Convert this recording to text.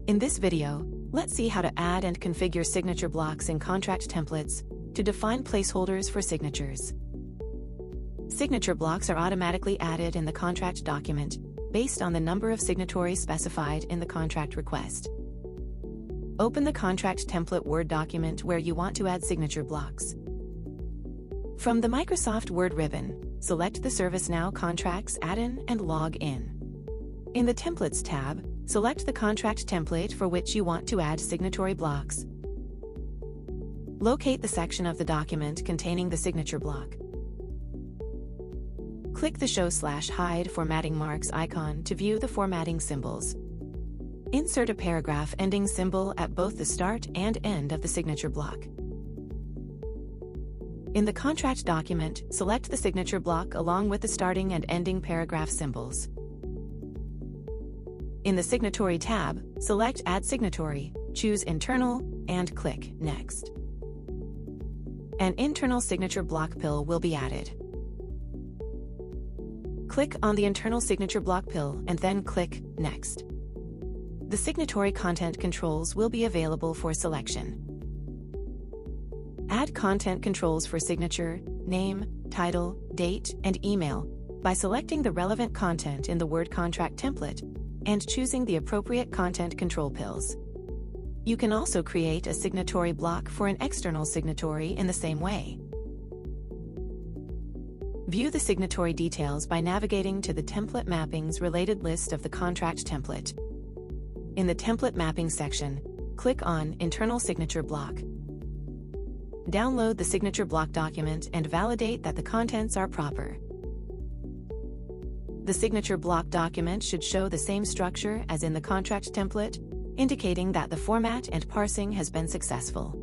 In this video, let's see how to add and configure signature blocks in contract templates to define placeholders for signatures. Signature blocks are automatically added in the contract document based on the number of signatories specified in the contract request. Open the contract template Word document where you want to add signature blocks. From the Microsoft Word ribbon, select the ServiceNow Contracts add-in and log in. In the Templates tab, select the contract template for which you want to add signatory blocks. Locate the section of the document containing the signature block. Click the Show/Hide Formatting Marks icon to view the formatting symbols. Insert a paragraph ending symbol at both the start and end of the signature block. In the contract document, select the signature block along with the starting and ending paragraph symbols. In the Signatory tab, select Add Signatory, choose Internal, and click Next. An internal signature block pill will be added. Click on the internal signature block pill and then click Next. The signatory content controls will be available for selection. Add content controls for signature, name, title, date, and email by selecting the relevant content in the Word contract template and choosing the appropriate content control pills. You can also create a signatory block for an external signatory in the same way. View the signatory details by navigating to the Template Mappings related list of the contract template. In the Template Mapping section, click on Internal Signature Block. Download the signature block document and validate that the contents are proper. The signature block document should show the same structure as in the contract template, indicating that the format and parsing has been successful.